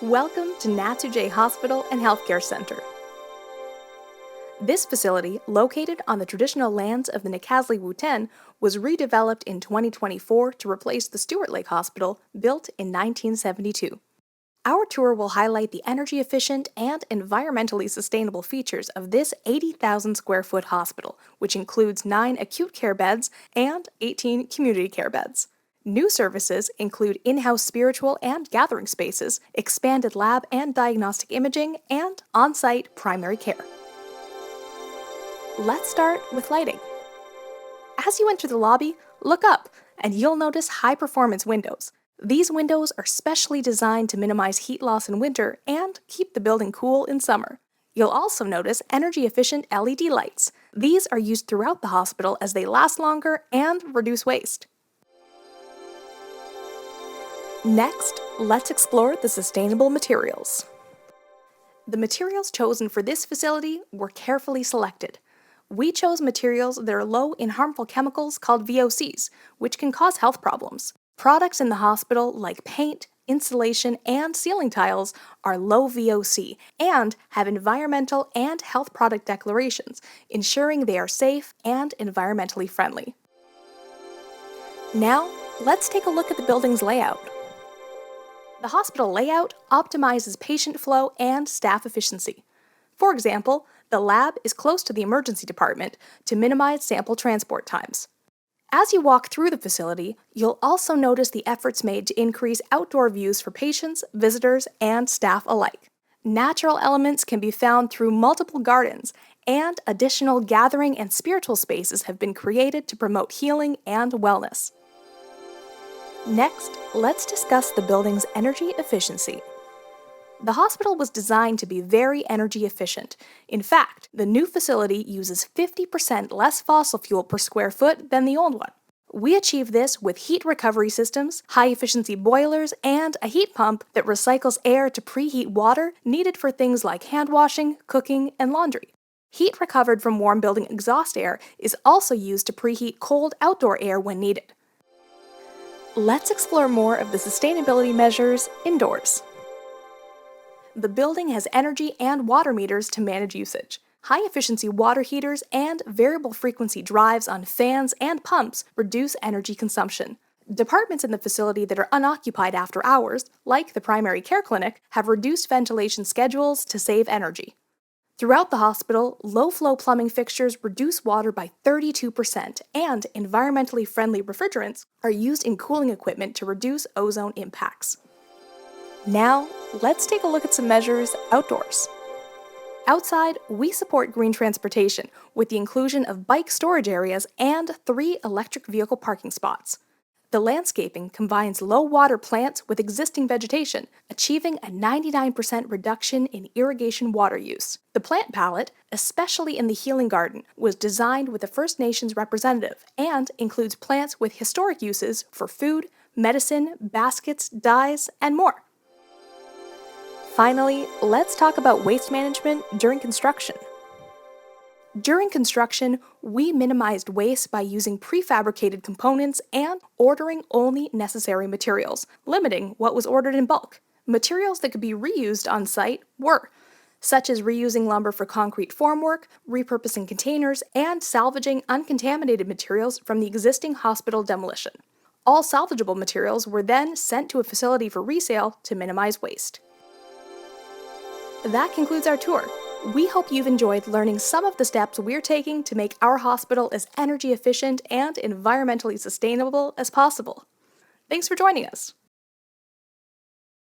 Welcome to Nats'oojeh Hospital and Healthcare Center. This facility, located on the traditional lands of the Nats'oojeh, was redeveloped in 2024 to replace the Stuart Lake Hospital, built in 1972. Our tour will highlight the energy-efficient and environmentally sustainable features of this 80,000 square foot hospital, which includes 9 acute care beds and 18 community care beds. New services include in-house spiritual and gathering spaces, expanded lab and diagnostic imaging, and on-site primary care. Let's start with lighting. As you enter the lobby, look up, and you'll notice high-performance windows. These windows are specially designed to minimize heat loss in winter and keep the building cool in summer. You'll also notice energy-efficient LED lights. These are used throughout the hospital as they last longer and reduce waste. Next, let's explore the sustainable materials. The materials chosen for this facility were carefully selected. We chose materials that are low in harmful chemicals called VOCs, which can cause health problems. Products in the hospital like paint, insulation, and ceiling tiles are low VOC and have environmental and health product declarations, ensuring they are safe and environmentally friendly. Now, let's take a look at the building's layout. The hospital layout optimizes patient flow and staff efficiency. For example, the lab is close to the emergency department to minimize sample transport times. As you walk through the facility, you'll also notice the efforts made to increase outdoor views for patients, visitors, and staff alike. Natural elements can be found through multiple gardens, and additional gathering and spiritual spaces have been created to promote healing and wellness. Next, let's discuss the building's energy efficiency. The hospital was designed to be very energy efficient. In fact, the new facility uses 50% less fossil fuel per square foot than the old one. We achieve this with heat recovery systems, high-efficiency boilers, and a heat pump that recycles air to preheat water needed for things like hand washing, cooking, and laundry. Heat recovered from warm building exhaust air is also used to preheat cold outdoor air when needed. Let's explore more of the sustainability measures indoors. The building has energy and water meters to manage usage. High-efficiency water heaters and variable frequency drives on fans and pumps reduce energy consumption. Departments in the facility that are unoccupied after hours, like the primary care clinic, have reduced ventilation schedules to save energy. Throughout the hospital, low-flow plumbing fixtures reduce water by 32%, and environmentally friendly refrigerants are used in cooling equipment to reduce ozone impacts. Now, let's take a look at some measures outdoors. Outside, we support green transportation with the inclusion of bike storage areas and 3 electric vehicle parking spots. The landscaping combines low-water plants with existing vegetation, achieving a 99% reduction in irrigation water use. The plant palette, especially in the healing garden, was designed with a First Nations representative and includes plants with historic uses for food, medicine, baskets, dyes, and more. Finally, let's talk about waste management during construction. During construction, we minimized waste by using prefabricated components and ordering only necessary materials, limiting what was ordered in bulk. Materials that could be reused on site were, such as reusing lumber for concrete formwork, repurposing containers, and salvaging uncontaminated materials from the existing hospital demolition. All salvageable materials were then sent to a facility for resale to minimize waste. That concludes our tour. We hope you've enjoyed learning some of the steps we're taking to make our hospital as energy efficient and environmentally sustainable as possible. Thanks for joining us.